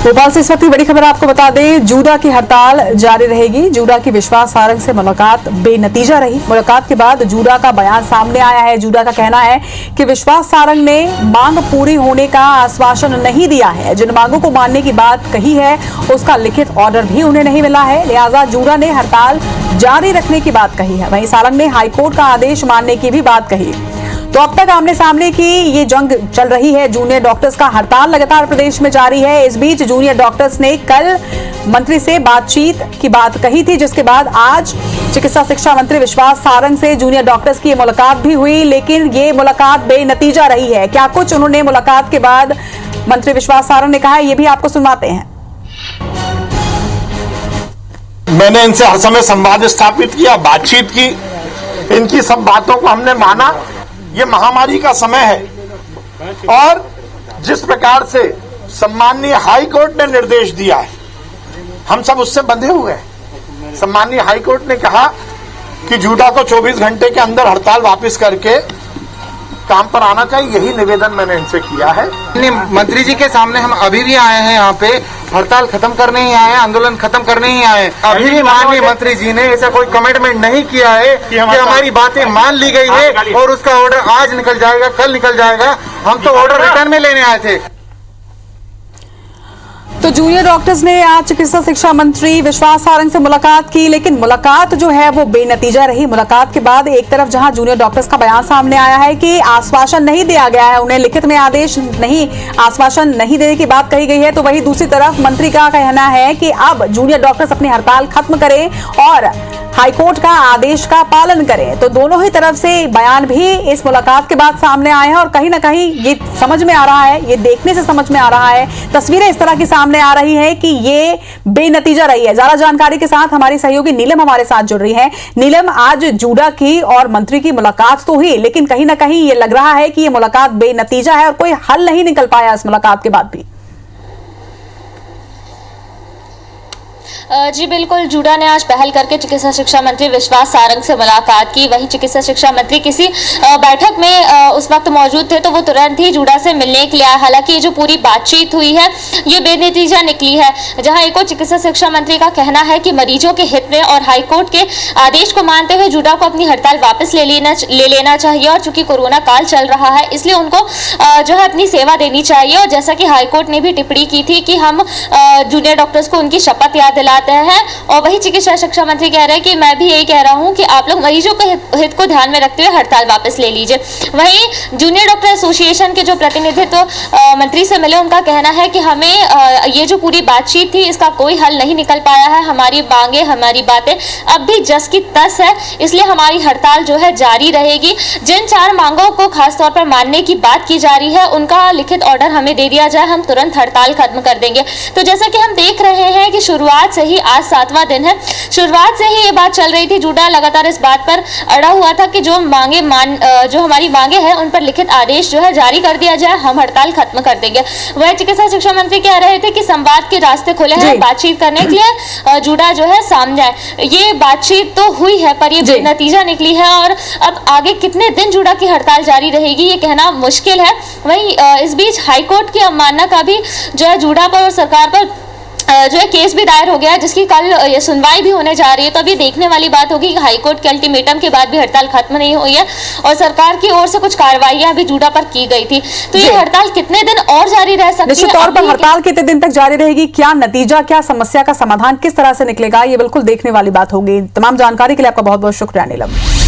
भोपाल से इस वक्त की बड़ी खबर आपको बता दें, जूडा की हड़ताल जारी रहेगी। जूडा की विश्वास सारंग से मुलाकात बेनतीजा रही। मुलाकात के बाद जूडा का बयान सामने आया है। जूडा का कहना है कि विश्वास सारंग ने मांग पूरी होने का आश्वासन नहीं दिया है। जिन मांगों को मानने की बात कही है उसका लिखित ऑर्डर भी उन्हें नहीं मिला है, लिहाजा जूडा ने हड़ताल जारी रखने की बात कही है। वहीं सारंग ने हाईकोर्ट का आदेश मानने की भी बात कही। तो अब तक आमने सामने की ये जंग चल रही है। जूनियर डॉक्टर्स का हड़ताल लगातार प्रदेश में जारी है। इस बीच जूनियर डॉक्टर्स ने कल मंत्री से बातचीत की बात कही थी, जिसके बाद आज चिकित्सा शिक्षा मंत्री विश्वास सारंग से जूनियर डॉक्टर्स की मुलाकात भी हुई, लेकिन ये मुलाकात बेनतीजा रही है। क्या कुछ उन्होंने मुलाकात के बाद मंत्री विश्वास सारंग ने कहा है, ये भी आपको सुनवाते हैं। मैंने इनसे हर समय संवाद स्थापित किया, बातचीत की, इनकी सब बातों को हमने माना। ये महामारी का समय है और जिस प्रकार से सम्माननीय हाई कोर्ट ने निर्देश दिया है, हम सब उससे बंधे हुए हैं। सम्माननीय हाई कोर्ट ने कहा कि जूडा को 24 घंटे के अंदर हड़ताल वापस करके काम पर आना चाहिए। यही निवेदन मैंने इनसे किया है। मंत्री जी के सामने हम अभी भी आए हैं, यहाँ पे हड़ताल खत्म करने ही आए हैं, आंदोलन खत्म करने ही आए हैं। अभी भी माननीय मंत्री जी ने ऐसा कोई कमिटमेंट नहीं किया है कि हमारी बातें मान ली गई है और उसका ऑर्डर आज निकल जाएगा, कल निकल जाएगा। हम तो ऑर्डर रिटर्न में लेने आए थे। तो जूनियर डॉक्टर्स ने आज चिकित्सा शिक्षा मंत्री विश्वास सारंग से मुलाकात की, लेकिन मुलाकात जो है वो बेनतीजा रही। मुलाकात के बाद एक तरफ जहां जूनियर डॉक्टर्स का बयान सामने आया है कि आश्वासन नहीं दिया गया है, उन्हें लिखित में आदेश नहीं, आश्वासन नहीं देने की बात कही गई है, तो वहीं दूसरी तरफ मंत्री का कहना है कि अब जूनियर डॉक्टर्स अपनी हड़ताल खत्म करें और हाईकोर्ट का आदेश का पालन करें। तो दोनों ही तरफ से बयान भी इस मुलाकात के बाद सामने आए हैं और कहीं ना कहीं ये समझ में आ रहा है, ये देखने से समझ में आ रहा है, तस्वीरें इस तरह की सामने आ रही है कि ये बेनतीजा रही है। ज्यादा जानकारी के साथ हमारी सहयोगी नीलम हमारे साथ जुड़ रही है। नीलम, आज जूडा की और मंत्री की मुलाकात तो हुई, लेकिन कहीं ना कहीं ये लग रहा है कि ये मुलाकात बेनतीजा है और कोई हल नहीं निकल पाया इस मुलाकात के बाद भी। जी बिल्कुल, जूडा ने आज पहल करके चिकित्सा शिक्षा मंत्री विश्वास सारंग से मुलाकात की। वहीं चिकित्सा शिक्षा मंत्री किसी बैठक में उस वक्त मौजूद थे, तो वो तुरंत ही जूडा से मिलने के लिए आए। हालांकि ये जो पूरी बातचीत हुई है ये बेनतीजा निकली है। जहां एक और चिकित्सा शिक्षा मंत्री का कहना है कि मरीजों के हित में और हाईकोर्ट के आदेश को मानते हुए जूडा को अपनी हड़ताल वापस ले लेना चाहिए और चूंकि कोरोना काल चल रहा है इसलिए उनको जो है अपनी सेवा देनी चाहिए। और जैसा कि हाईकोर्ट ने भी टिप्पणी की थी कि हम जूनियर डॉक्टर्स को उनकी शपथ याद दिलाते हैं। और वही चिकित्सा शिक्षा मंत्री कह रहे हैं कि मैं भी यही कह रहा हूं कि आप लोग मरीजों के हित को ध्यान में रखते हुए हड़ताल वापस ले लीजिए। वहीं जूनियर डॉक्टर एसोसिएशन के जो प्रतिनिधित्व मंत्री से मिले, उनका कहना है कि हमें ये जो पूरी बातचीत थी इसका कोई हल नहीं निकल पाया है। हमारी मांगे, हमारी बातें अब भी जस की तस है, इसलिए हमारी हड़ताल जो है जारी रहेगी। जिन 4 मांगों को खासतौर पर मानने की बात की जा रही है उनका लिखित ऑर्डर हमें दे दिया जाए, हम तुरंत हड़ताल खत्म कर देंगे। तो जैसा कि हम देख रहे हैं कि शुरुआत से ही आज 7वां दिन है, शुरुआत से ही ये बात चल रही थी। जूडा लगातार इस बात पर अड़ा हुआ था कि जो हमारी मांगे हैं उन पर लिखित आदेश जो है जारी कर दिया जाए, हम हड़ताल खत्म कर देंगे। वह चिकित्सा शिक्षा मंत्री कह रहे थे कि संवाद के रास्ते खुले हैं बातचीत करने के लिए, जूडा जो है सामने आए। ये बातचीत तो हुई है पर ये बेनतीजा निकली है और अब आगे कितने दिन जूडा की हड़ताल जारी रहेगी ये कहना मुश्किल है। वहीं इस बीच हाईकोर्ट की अवमानना का भी जो है जूडा पर और सरकार पर जो है केस भी दायर हो गया है, जिसकी कल ये सुनवाई भी होने जा रही है। तो अभी देखने वाली बात होगी कि हाईकोर्ट के अल्टीमेटम के बाद भी हड़ताल खत्म नहीं हुई है और सरकार की ओर से कुछ कार्रवाइयां भी जूडा पर की गई थी। तो ये हड़ताल कितने दिन और जारी रह सकती है? निश्चित तौर पर हड़ताल कितने दिन तक जारी रहेगी, क्या नतीजा, क्या समस्या का समाधान किस तरह से निकलेगा, ये बिल्कुल देखने वाली बात होगी। तमाम जानकारी के लिए आपका बहुत बहुत शुक्रिया नीलम।